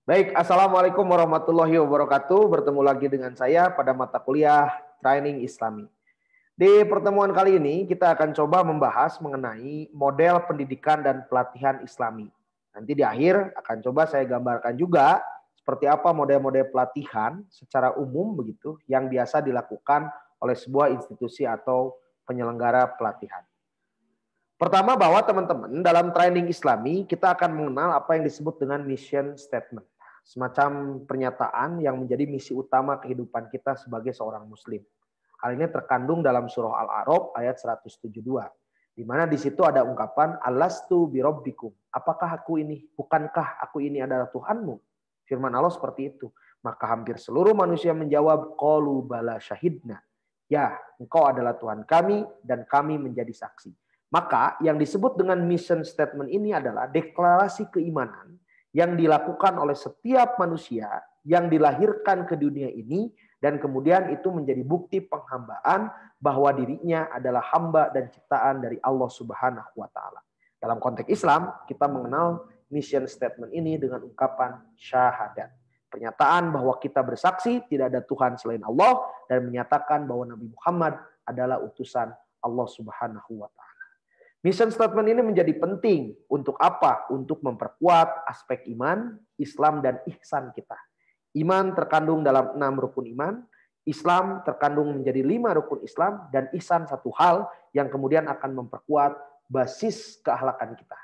Baik, Assalamualaikum warahmatullahi wabarakatuh. Bertemu lagi dengan saya pada mata kuliah Training Islami. Di pertemuan kali ini kita akan coba membahas mengenai model pendidikan dan pelatihan Islami. Nanti di akhir akan coba saya gambarkan juga seperti apa model-model pelatihan secara umum begitu yang biasa dilakukan oleh sebuah institusi atau penyelenggara pelatihan. Pertama bahwa teman-teman dalam training Islami kita akan mengenal apa yang disebut dengan mission statement. Semacam pernyataan yang menjadi misi utama kehidupan kita sebagai seorang muslim. Hal ini terkandung dalam surah Al-A'raf ayat 172. Di mana di situ ada ungkapan alastu birabbikum. Apakah aku ini, bukankah aku ini adalah Tuhanmu? Firman Allah seperti itu. Maka hampir seluruh manusia menjawab qalu bala syahidna. Ya, engkau adalah Tuhan kami dan kami menjadi saksi. Maka yang disebut dengan mission statement ini adalah deklarasi keimanan yang dilakukan oleh setiap manusia yang dilahirkan ke dunia ini dan kemudian itu menjadi bukti penghambaan bahwa dirinya adalah hamba dan ciptaan dari Allah Subhanahu wa taala. Dalam konteks Islam, kita mengenal mission statement ini dengan ungkapan syahadat. Pernyataan bahwa kita bersaksi tidak ada Tuhan selain Allah dan menyatakan bahwa Nabi Muhammad adalah utusan Allah Subhanahu wa taala. Mission statement ini menjadi penting untuk apa? Untuk memperkuat aspek iman, Islam, dan ihsan kita. Iman terkandung dalam 6 rukun iman, Islam terkandung menjadi 5 rukun Islam, dan ihsan satu hal yang kemudian akan memperkuat basis keakhlakan kita.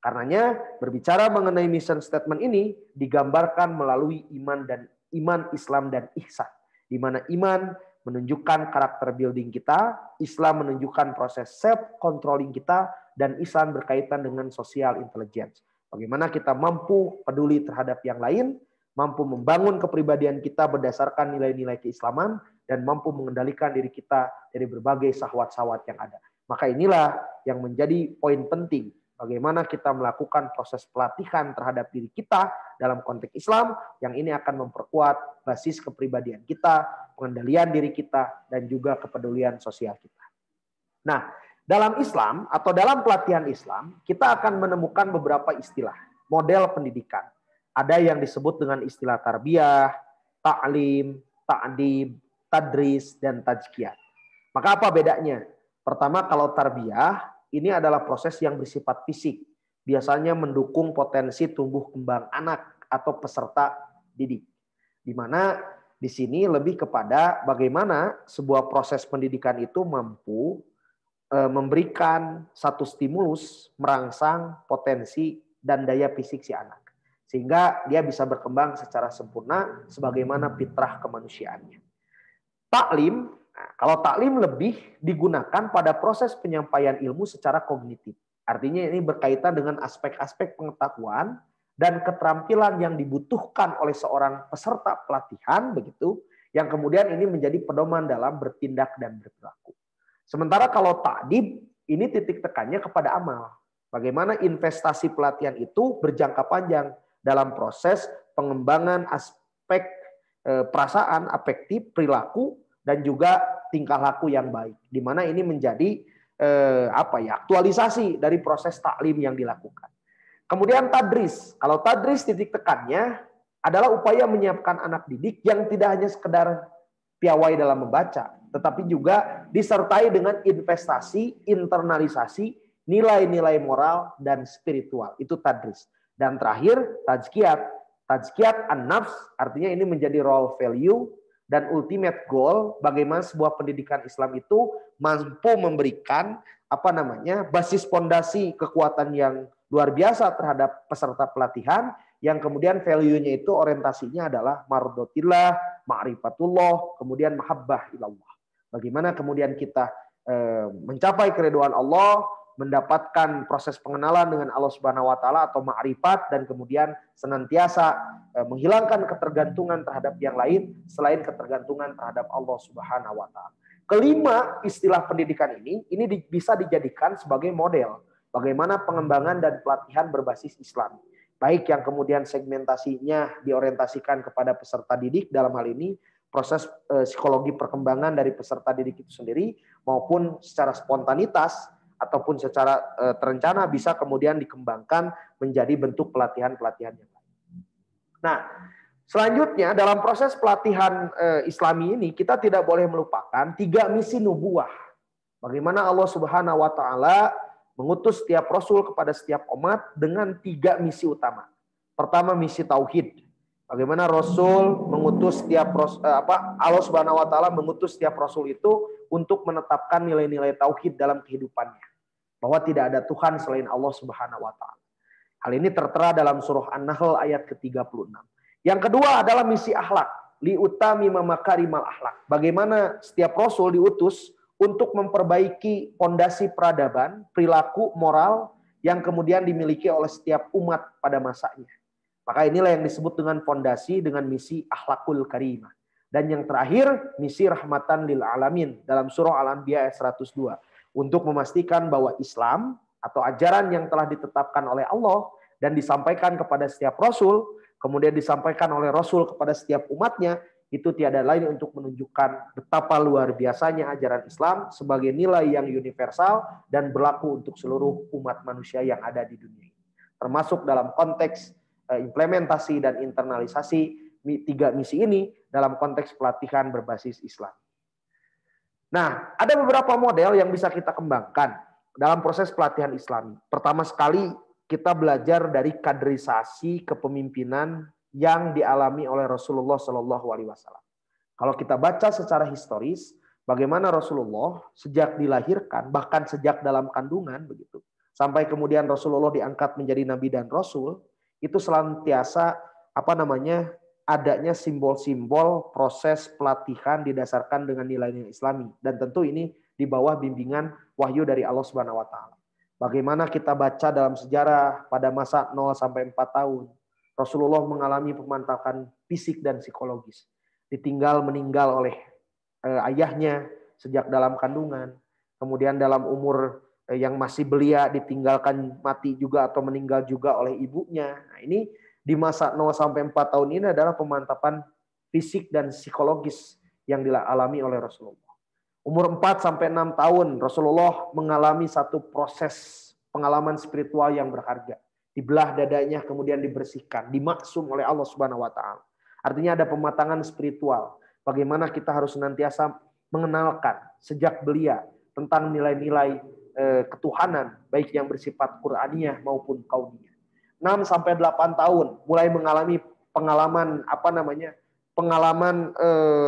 Karenanya berbicara mengenai mission statement ini digambarkan melalui iman, Islam, dan ihsan. Di mana iman menunjukkan karakter building kita, Islam menunjukkan proses self-controlling kita, dan Islam berkaitan dengan social intelligence. Bagaimana kita mampu peduli terhadap yang lain, mampu membangun kepribadian kita berdasarkan nilai-nilai keislaman, dan mampu mengendalikan diri kita dari berbagai syahwat-syahwat yang ada. Maka inilah yang menjadi poin penting. Bagaimana kita melakukan proses pelatihan terhadap diri kita dalam konteks Islam, yang ini akan memperkuat basis kepribadian kita, pengendalian diri kita, dan juga kepedulian sosial kita. Nah, dalam Islam atau dalam pelatihan Islam, kita akan menemukan beberapa istilah, model pendidikan. Ada yang disebut dengan istilah tarbiyah, ta'lim, ta'dib, tadris, dan tajkiyah. Maka apa bedanya? Pertama, kalau tarbiyah, ini adalah proses yang bersifat fisik. Biasanya mendukung potensi tumbuh kembang anak atau peserta didik. Di mana di sini lebih kepada bagaimana sebuah proses pendidikan itu mampu memberikan satu stimulus, merangsang potensi dan daya fisik si anak. Sehingga dia bisa berkembang secara sempurna sebagaimana fitrah kemanusiaannya. Taklim, kalau taklim lebih digunakan pada proses penyampaian ilmu secara kognitif. Artinya ini berkaitan dengan aspek-aspek pengetahuan dan keterampilan yang dibutuhkan oleh seorang peserta pelatihan begitu, yang kemudian ini menjadi pedoman dalam bertindak dan berperilaku. Sementara kalau ta'dib, ini titik tekannya kepada amal. Bagaimana investasi pelatihan itu berjangka panjang dalam proses pengembangan aspek perasaan, afektif, perilaku, dan juga tingkah laku yang baik. Di mana ini menjadi aktualisasi dari proses taklim yang dilakukan. Kemudian tadris. Kalau tadris titik tekannya adalah upaya menyiapkan anak didik yang tidak hanya sekedar piawai dalam membaca, tetapi juga disertai dengan investasi, internalisasi, nilai-nilai moral dan spiritual. Itu tadris. Dan terakhir tazkiyat. Tazkiyat an-nafs, artinya ini menjadi role value dan ultimate goal bagaimana sebuah pendidikan Islam itu mampu memberikan basis pondasi kekuatan yang luar biasa terhadap peserta pelatihan, yang kemudian value-nya itu orientasinya adalah mardotillah, ma'rifatullah, kemudian mahabbah ilallah. Bagaimana kemudian kita mencapai keridhaan Allah, mendapatkan proses pengenalan dengan Allah Subhanahu wa taala atau ma'rifat, dan kemudian senantiasa menghilangkan ketergantungan terhadap yang lain selain ketergantungan terhadap Allah Subhanahu wa taala. Kelima, istilah pendidikan ini bisa dijadikan sebagai model bagaimana pengembangan dan pelatihan berbasis Islam. Baik yang kemudian segmentasinya diorientasikan kepada peserta didik, dalam hal ini proses psikologi perkembangan dari peserta didik itu sendiri, maupun secara spontanitas ataupun secara terencana bisa kemudian dikembangkan menjadi bentuk pelatihan-pelatihan yang lain. Nah, selanjutnya dalam proses pelatihan Islami ini kita tidak boleh melupakan 3 misi nubuah. Bagaimana Allah Subhanahu wa taala mengutus setiap rasul kepada setiap umat dengan 3 misi utama. Pertama, misi tauhid. Bagaimana Rasul mengutus setiap Allah Subhanahu wa taala mengutus setiap rasul itu untuk menetapkan nilai-nilai tauhid dalam kehidupannya. Bahwa tidak ada Tuhan selain Allah Subhanahu wa taala. Hal ini tertera dalam surah An-Nahl ayat ke-36. Yang kedua adalah misi akhlak, liutami makarimal akhlak. Bagaimana setiap rasul diutus untuk memperbaiki fondasi peradaban, perilaku, moral yang kemudian dimiliki oleh setiap umat pada masanya. Maka inilah yang disebut dengan fondasi dengan misi akhlakul karimah. Dan yang terakhir, misi rahmatan lil alamin dalam surah Al-Anbiya ayat 102. Untuk memastikan bahwa Islam atau ajaran yang telah ditetapkan oleh Allah dan disampaikan kepada setiap rasul, kemudian disampaikan oleh rasul kepada setiap umatnya, itu tiada lain untuk menunjukkan betapa luar biasanya ajaran Islam sebagai nilai yang universal dan berlaku untuk seluruh umat manusia yang ada di dunia ini. Termasuk dalam konteks implementasi dan internalisasi 3 misi ini dalam konteks pelatihan berbasis Islam. Nah, ada beberapa model yang bisa kita kembangkan dalam proses pelatihan Islami. Pertama sekali, kita belajar dari kaderisasi kepemimpinan yang dialami oleh Rasulullah Shallallahu Alaihi Wasallam. Kalau kita baca secara historis, bagaimana Rasulullah sejak dilahirkan, bahkan sejak dalam kandungan begitu, sampai kemudian Rasulullah diangkat menjadi Nabi dan Rasul, itu senantiasa adanya simbol-simbol proses pelatihan didasarkan dengan nilai-nilai Islami, dan tentu ini di bawah bimbingan wahyu dari Allah Subhanahu wa taala. Bagaimana kita baca dalam sejarah pada masa 0 sampai 4 tahun, Rasulullah mengalami pemantapan fisik dan psikologis. Ditinggal meninggal oleh ayahnya sejak dalam kandungan. Kemudian dalam umur yang masih belia ditinggalkan mati juga atau meninggal juga oleh ibunya. Nah, ini di masa 0 sampai 4 tahun ini adalah pemantapan fisik dan psikologis yang dialami oleh Rasulullah. Umur 4 sampai 6 tahun Rasulullah mengalami satu proses pengalaman spiritual yang berharga. Dibelah dadanya, kemudian dibersihkan, dimaksum oleh Allah Subhanahu wa taala. Artinya ada pematangan spiritual. Bagaimana kita harus senantiasa mengenalkan sejak belia tentang nilai-nilai ketuhanan, baik yang bersifat Qur'aniyah maupun kauniyah. 6 sampai 8 tahun mulai mengalami pengalaman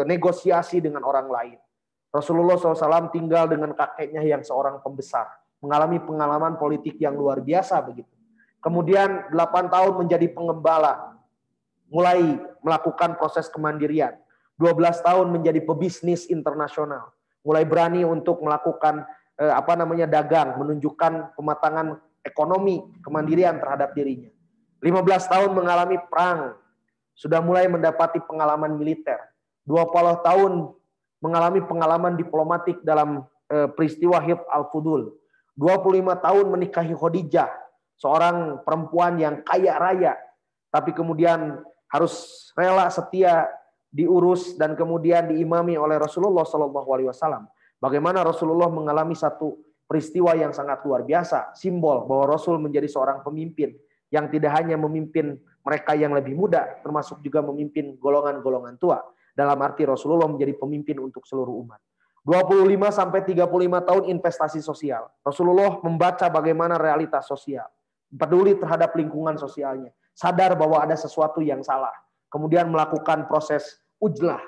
negosiasi dengan orang lain. Rasulullah SAW tinggal dengan kakeknya yang seorang pembesar, mengalami pengalaman politik yang luar biasa begitu. Kemudian 8 tahun menjadi pengembala, mulai melakukan proses kemandirian. 12 tahun menjadi pebisnis internasional, mulai berani untuk melakukan dagang, menunjukkan pematangan ekonomi, kemandirian terhadap dirinya. 15 tahun mengalami perang, sudah mulai mendapati pengalaman militer. 20 tahun mengalami pengalaman diplomatik dalam peristiwa Hifz al-Fudul. 25 tahun menikahi Khadijah, seorang perempuan yang kaya raya, tapi kemudian harus rela setia diurus dan kemudian diimami oleh Rasulullah SAW. Bagaimana Rasulullah mengalami satu peristiwa yang sangat luar biasa, simbol bahwa Rasul menjadi seorang pemimpin yang tidak hanya memimpin mereka yang lebih muda, termasuk juga memimpin golongan-golongan tua. Dalam arti Rasulullah menjadi pemimpin untuk seluruh umat. 25 sampai 35 tahun investasi sosial. Rasulullah membaca bagaimana realitas sosial, peduli terhadap lingkungan sosialnya, sadar bahwa ada sesuatu yang salah, kemudian melakukan proses ujlah,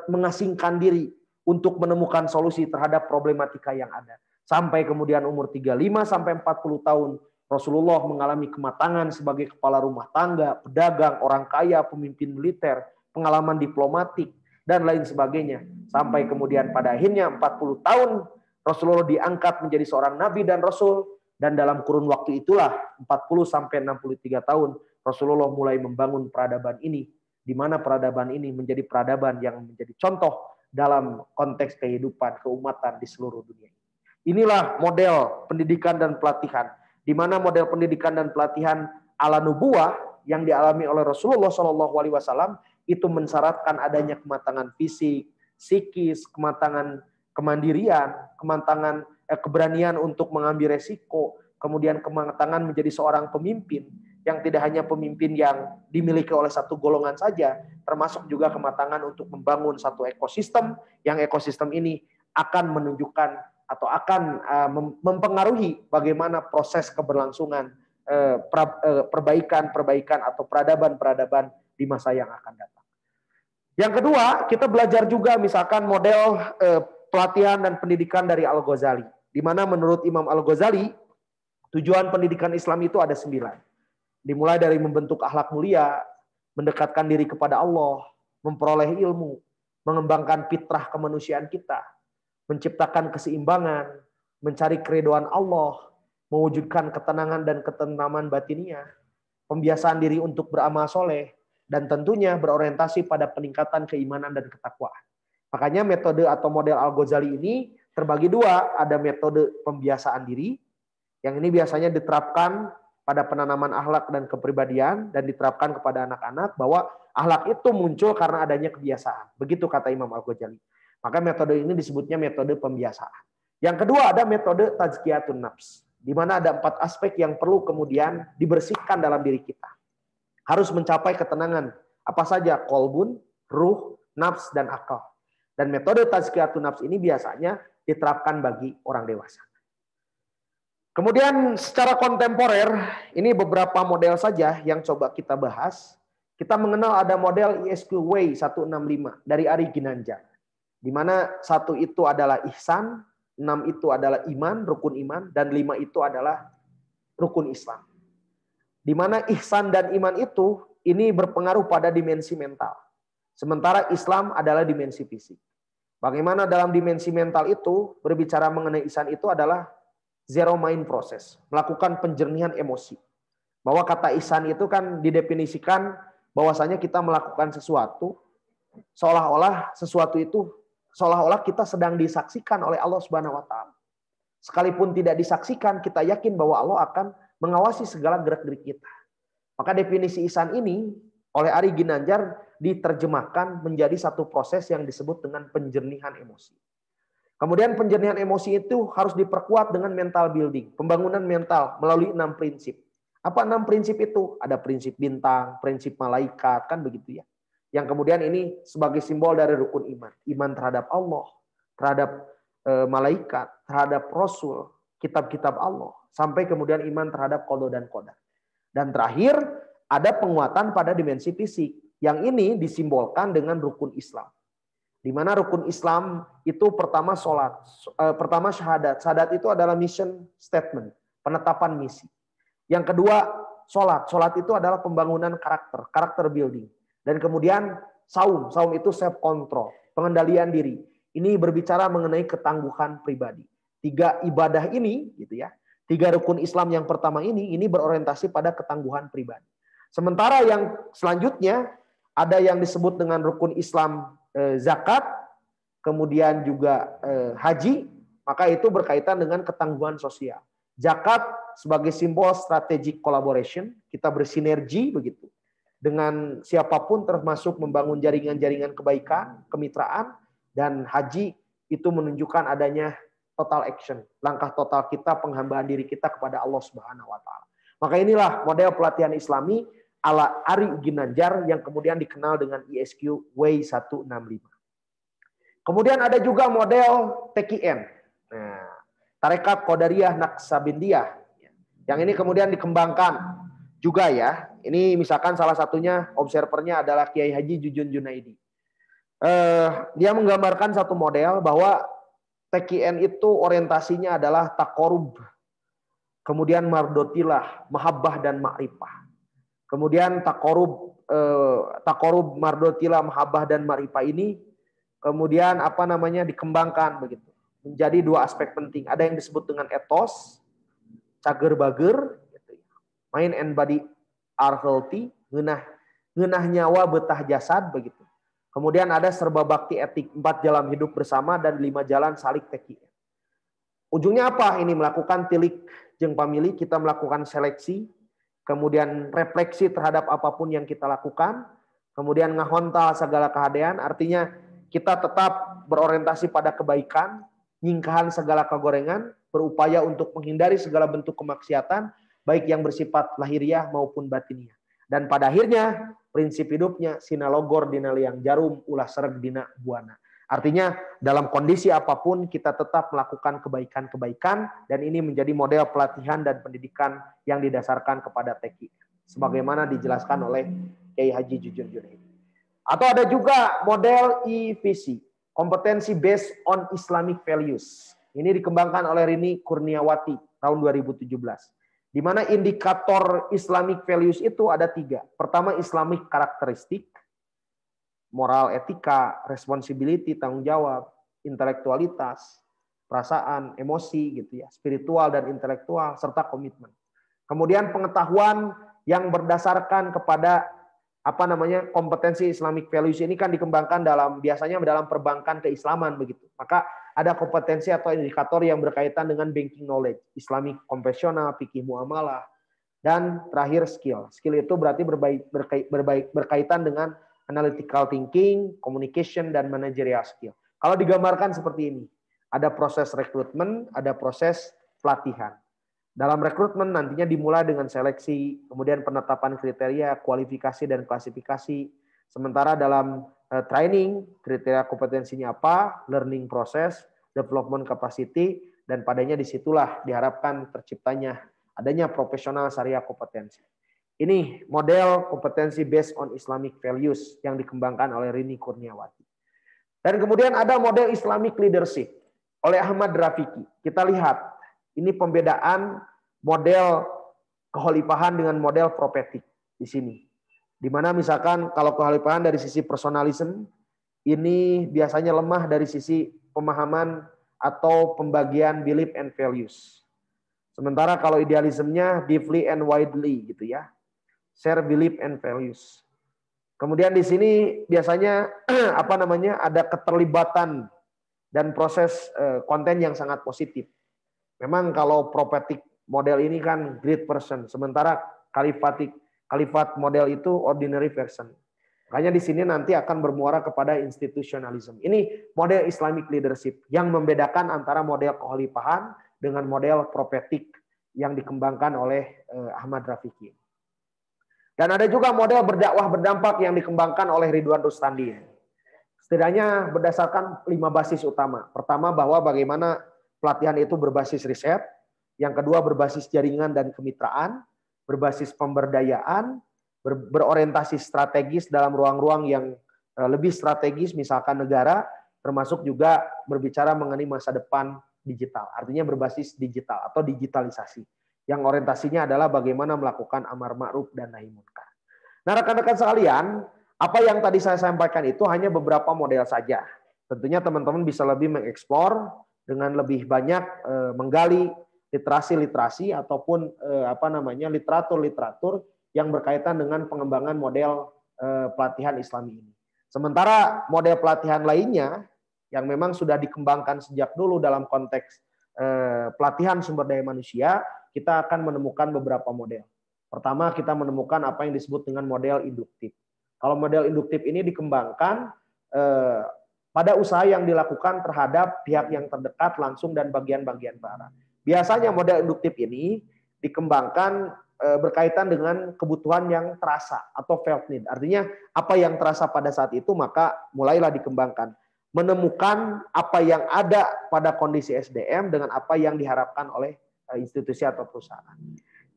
mengasingkan diri untuk menemukan solusi terhadap problematika yang ada. Sampai kemudian umur 35 sampai 40 tahun Rasulullah mengalami kematangan sebagai kepala rumah tangga, pedagang, orang kaya, pemimpin militer, pengalaman diplomatik, dan lain sebagainya. Sampai kemudian pada akhirnya 40 tahun Rasulullah diangkat menjadi seorang nabi dan rasul, dan dalam kurun waktu itulah 40 sampai 63 tahun Rasulullah mulai membangun peradaban ini, di mana peradaban ini menjadi peradaban yang menjadi contoh dalam konteks kehidupan keumatan di seluruh dunia. Inilah model pendidikan dan pelatihan, di mana model pendidikan dan pelatihan ala nubuah yang dialami oleh Rasulullah SAW itu mensyaratkan adanya kematangan fisik, psikis, kematangan kemandirian, keberanian untuk mengambil resiko, kemudian kematangan menjadi seorang pemimpin yang tidak hanya pemimpin yang dimiliki oleh satu golongan saja, termasuk juga kematangan untuk membangun satu ekosistem, yang ekosistem ini akan menunjukkan atau akan mempengaruhi bagaimana proses keberlangsungan perbaikan atau peradaban di masa yang akan datang. Yang kedua, kita belajar juga misalkan model pelatihan dan pendidikan dari Al-Ghazali, di mana menurut Imam Al-Ghazali tujuan pendidikan Islam itu ada 9. Dimulai dari membentuk akhlak mulia, mendekatkan diri kepada Allah, memperoleh ilmu, mengembangkan fitrah kemanusiaan kita, menciptakan keseimbangan, mencari keridhaan Allah, mewujudkan ketenangan dan ketentraman batiniah, pembiasaan diri untuk beramal soleh, dan tentunya berorientasi pada peningkatan keimanan dan ketakwaan. Makanya metode atau model Al-Ghazali ini terbagi 2, ada metode pembiasaan diri, yang ini biasanya diterapkan pada penanaman akhlak dan kepribadian dan diterapkan kepada anak-anak bahwa akhlak itu muncul karena adanya kebiasaan. Begitu kata Imam Al-Ghazali. Maka metode ini disebutnya metode pembiasaan. Yang kedua ada metode tazkiyatun nafs, di mana ada 4 aspek yang perlu kemudian dibersihkan dalam diri kita. Harus mencapai ketenangan. Apa saja? Kolbun, ruh, nafs, dan akal. Dan metode tazkiyatun nafs ini biasanya diterapkan bagi orang dewasa. Kemudian secara kontemporer, ini beberapa model saja yang coba kita bahas. Kita mengenal ada model ISQ Way 165 dari Ari Ginanjar. Di mana 1 itu adalah ihsan, 6 itu adalah iman, rukun iman, dan 5 itu adalah rukun Islam. Di mana ihsan dan iman itu ini berpengaruh pada dimensi mental. Sementara Islam adalah dimensi fisik. Bagaimana dalam dimensi mental itu berbicara mengenai ihsan itu adalah zero mind process, melakukan penjernihan emosi. Bahwa kata ihsan itu kan didefinisikan bahwasanya kita melakukan sesuatu seolah-olah kita sedang disaksikan oleh Allah Subhanahu wa taala. Sekalipun tidak disaksikan, kita yakin bahwa Allah akan mengawasi segala gerak-gerik kita. Maka definisi ihsan ini oleh Ari Ginanjar diterjemahkan menjadi satu proses yang disebut dengan penjernihan emosi. Kemudian penjernihan emosi itu harus diperkuat dengan mental building, pembangunan mental melalui 6 prinsip. Apa 6 prinsip itu? Ada prinsip bintang, prinsip malaikat, kan begitu ya. Yang kemudian ini sebagai simbol dari rukun iman. Iman terhadap Allah, terhadap malaikat, terhadap Rasul, kitab-kitab Allah, sampai kemudian iman terhadap qada dan qadar. Dan terakhir ada penguatan pada dimensi fisik. Yang ini disimbolkan dengan rukun Islam. Di mana rukun Islam itu pertama sholat, pertama syahadat. Syahadat itu adalah mission statement, penetapan misi. Yang kedua sholat. Sholat itu adalah pembangunan karakter building. Dan kemudian saum. Saum itu self control, pengendalian diri. Ini berbicara mengenai ketangguhan pribadi. 3 ibadah ini, gitu ya. 3 rukun Islam yang pertama ini berorientasi pada ketangguhan pribadi. Sementara yang selanjutnya ada yang disebut dengan rukun Islam zakat, kemudian juga haji, maka itu berkaitan dengan ketangguhan sosial. Zakat sebagai simbol strategic collaboration, kita bersinergi begitu dengan siapapun termasuk membangun jaringan-jaringan kebaikan, kemitraan, dan haji itu menunjukkan adanya total action, langkah total kita penghambaan diri kita kepada Allah Subhanahu wa taala. Maka inilah model pelatihan Islami ala Ari Ginanjar yang kemudian dikenal dengan ISQ Way 165. Kemudian ada juga model TQN. Nah, Tarekat Qadariyah Naqsabindiyah. Yang ini kemudian dikembangkan juga ya. Ini misalkan salah satunya observernya adalah Kiai Haji Jujun Junaidi. Dia menggambarkan satu model bahwa TQN itu orientasinya adalah takorub, kemudian mardotilah, mahabbah dan ma'rifah. Kemudian takorub mardotilah, mahabbah dan ma'rifah ini kemudian dikembangkan begitu menjadi 2 aspek penting. Ada yang disebut dengan etos, cager bager, mind and body are healthy, ngeunah nyawa betah jasad begitu. Kemudian ada serba bakti etik, 4 jalan hidup bersama dan 5 jalan salik teki. Ujungnya apa? Ini melakukan tilik jeung pamilih, kita melakukan seleksi, kemudian refleksi terhadap apapun yang kita lakukan, kemudian ngahontal segala kehadean, artinya kita tetap berorientasi pada kebaikan, nyingkahan segala kegorengan, berupaya untuk menghindari segala bentuk kemaksiatan, baik yang bersifat lahiriah maupun batiniah. Dan pada akhirnya prinsip hidupnya sinalogor dina liang jarum ulah sereg dina buana. Artinya dalam kondisi apapun kita tetap melakukan kebaikan-kebaikan dan ini menjadi model pelatihan dan pendidikan yang didasarkan kepada TQ. Sebagaimana dijelaskan oleh Kiai Haji Jujur Junaidi. Atau ada juga model EVC, kompetensi based on Islamic values. Ini dikembangkan oleh Rini Kurniawati tahun 2017. Di mana indikator Islamic values itu ada 3. Pertama Islamic karakteristik, moral, etika, responsibility, tanggung jawab, intelektualitas, perasaan, emosi gitu ya, spiritual dan intelektual serta komitmen. Kemudian pengetahuan yang berdasarkan kepada kompetensi Islamic values ini kan dikembangkan biasanya dalam perbankan keislaman begitu. Maka ada kompetensi atau indikator yang berkaitan dengan banking knowledge, Islamic konvensional, fikih muamalah, dan terakhir skill. Skill itu berarti berkaitan dengan analytical thinking, communication, dan managerial skill. Kalau digambarkan seperti ini, ada proses rekrutmen, ada proses pelatihan. Dalam rekrutmen nantinya dimulai dengan seleksi, kemudian penetapan kriteria, kualifikasi, dan klasifikasi. Sementara dalam training, kriteria kompetensinya apa, learning process, development capacity, dan padanya disitulah diharapkan terciptanya adanya profesional syariah kompetensi. Ini model kompetensi based on Islamic values yang dikembangkan oleh Rini Kurniawati. Dan kemudian ada model Islamic leadership oleh Ahmad Rafiqi. Kita lihat, ini pembedaan model keholifahan dengan model prophetic di sini. Di mana misalkan kalau keholifahan dari sisi personalism, ini biasanya lemah dari sisi pemahaman atau pembagian belief and values. Sementara kalau idealismenya deeply and widely gitu ya. Share belief and values. Kemudian di sini biasanya ada keterlibatan dan proses konten yang sangat positif. Memang kalau prophetic model ini kan great person, sementara kalifat model itu ordinary person. Makanya di sini nanti akan bermuara kepada institutionalism. Ini model Islamic leadership yang membedakan antara model kekhalifahan dengan model prophetic yang dikembangkan oleh Ahmad Rafiqi. Dan ada juga model berdakwah berdampak yang dikembangkan oleh Ridwan Rustandi. Setidaknya berdasarkan 5 basis utama. Pertama bahwa bagaimana pelatihan itu berbasis riset. Yang kedua berbasis jaringan dan kemitraan. Berbasis pemberdayaan. Berorientasi strategis dalam ruang-ruang yang lebih strategis, misalkan negara. Termasuk juga berbicara mengenai masa depan digital. Artinya berbasis digital atau digitalisasi. Yang orientasinya adalah bagaimana melakukan amar ma'ruf dan nahi munkar. Nah, rekan-rekan sekalian, apa yang tadi saya sampaikan itu hanya beberapa model saja. Tentunya teman-teman bisa lebih mengeksplor dengan lebih banyak menggali literasi-literasi ataupun literatur-literatur yang berkaitan dengan pengembangan model pelatihan Islami ini. Sementara model pelatihan lainnya yang memang sudah dikembangkan sejak dulu dalam konteks pelatihan sumber daya manusia, kita akan menemukan beberapa model. Pertama, kita menemukan apa yang disebut dengan model induktif. Kalau model induktif ini dikembangkan pada usaha yang dilakukan terhadap pihak yang terdekat langsung dan bagian-bagian barat. Biasanya model induktif ini dikembangkan berkaitan dengan kebutuhan yang terasa atau felt need. Artinya apa yang terasa pada saat itu maka mulailah dikembangkan. Menemukan apa yang ada pada kondisi SDM dengan apa yang diharapkan oleh institusi atau perusahaan.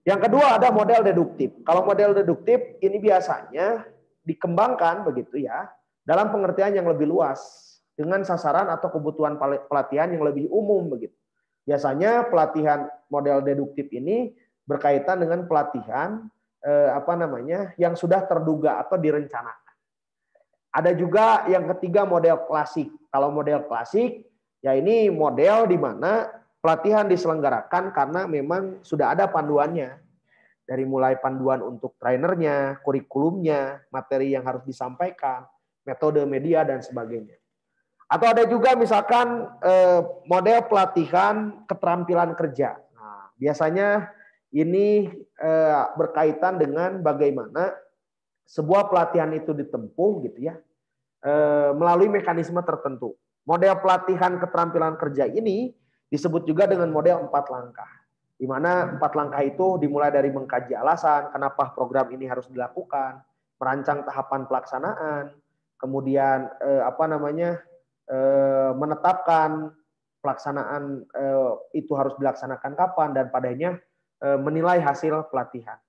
Yang kedua ada model deduktif. Kalau model deduktif ini biasanya dikembangkan begitu ya dalam pengertian yang lebih luas dengan sasaran atau kebutuhan pelatihan yang lebih umum begitu. Biasanya pelatihan model deduktif ini berkaitan dengan pelatihan yang sudah terduga atau direncanakan. Ada juga yang ketiga model klasik. Kalau model klasik ya ini model di mana pelatihan diselenggarakan karena memang sudah ada panduannya. Dari mulai panduan untuk trainernya, kurikulumnya, materi yang harus disampaikan, metode media, dan sebagainya. Atau ada juga misalkan model pelatihan keterampilan kerja. Nah, biasanya ini berkaitan dengan bagaimana sebuah pelatihan itu ditempuh gitu ya, melalui mekanisme tertentu. Model pelatihan keterampilan kerja ini disebut juga dengan model 4 langkah. di mana 4 langkah itu dimulai dari mengkaji alasan kenapa program ini harus dilakukan, merancang tahapan pelaksanaan, kemudian menetapkan pelaksanaan itu harus dilaksanakan kapan, dan padanya menilai hasil pelatihan.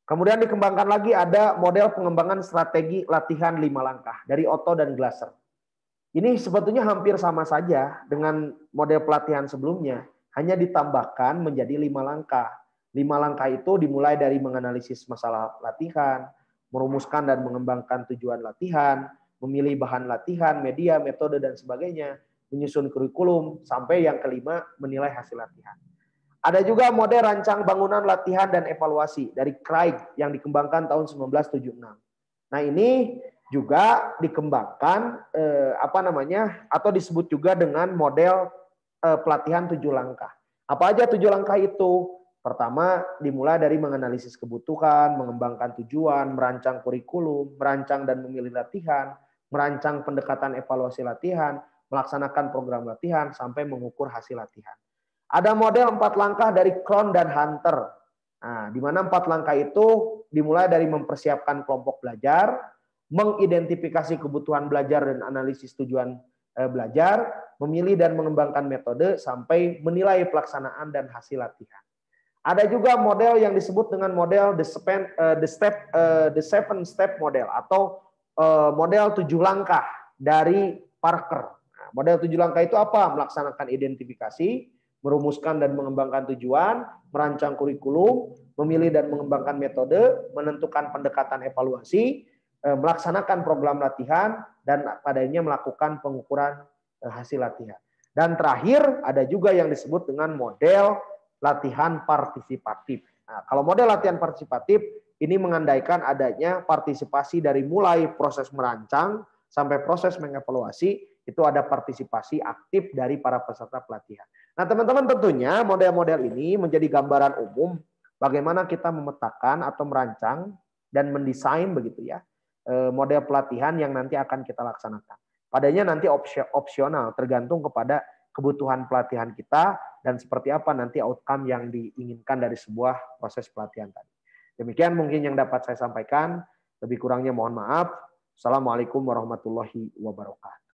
Kemudian dikembangkan lagi ada model pengembangan strategi latihan 5 langkah dari Otto dan Glasser. Ini sebetulnya hampir sama saja dengan model pelatihan sebelumnya, hanya ditambahkan menjadi 5 langkah. 5 langkah itu dimulai dari menganalisis masalah latihan, merumuskan dan mengembangkan tujuan latihan, memilih bahan latihan, media, metode, dan sebagainya, menyusun kurikulum, sampai yang kelima menilai hasil latihan. Ada juga model rancang bangunan latihan dan evaluasi dari Craig yang dikembangkan tahun 1976. Nah, ini juga dikembangkan atau disebut juga dengan model pelatihan 7 langkah. Apa aja 7 langkah itu? Pertama, dimulai dari menganalisis kebutuhan, mengembangkan tujuan, merancang kurikulum, merancang dan memilih latihan, merancang pendekatan evaluasi latihan, melaksanakan program latihan, sampai mengukur hasil latihan. Ada model 4 langkah dari Krohn dan Hunter. Nah, di mana 4 langkah itu dimulai dari mempersiapkan kelompok belajar, mengidentifikasi kebutuhan belajar dan analisis tujuan belajar, memilih dan mengembangkan metode, sampai menilai pelaksanaan dan hasil latihan. Ada juga model yang disebut dengan model the seven step model atau model 7 langkah dari Parker. Nah, model 7 langkah itu apa? Melaksanakan identifikasi, merumuskan dan mengembangkan tujuan, merancang kurikulum, memilih dan mengembangkan metode, menentukan pendekatan evaluasi, melaksanakan program latihan, dan padanya melakukan pengukuran hasil latihan. Dan terakhir ada juga yang disebut dengan model latihan partisipatif. Nah, kalau model latihan partisipatif ini mengandaikan adanya partisipasi dari mulai proses merancang sampai proses mengevaluasi, itu ada partisipasi aktif dari para peserta pelatihan. Nah, teman-teman, tentunya model-model ini menjadi gambaran umum bagaimana kita memetakan atau merancang dan mendesain begitu ya model pelatihan yang nanti akan kita laksanakan. Padanya nanti opsional, tergantung kepada kebutuhan pelatihan kita dan seperti apa nanti outcome yang diinginkan dari sebuah proses pelatihan tadi. Demikian mungkin yang dapat saya sampaikan. Lebih kurangnya mohon maaf. Assalamualaikum warahmatullahi wabarakatuh.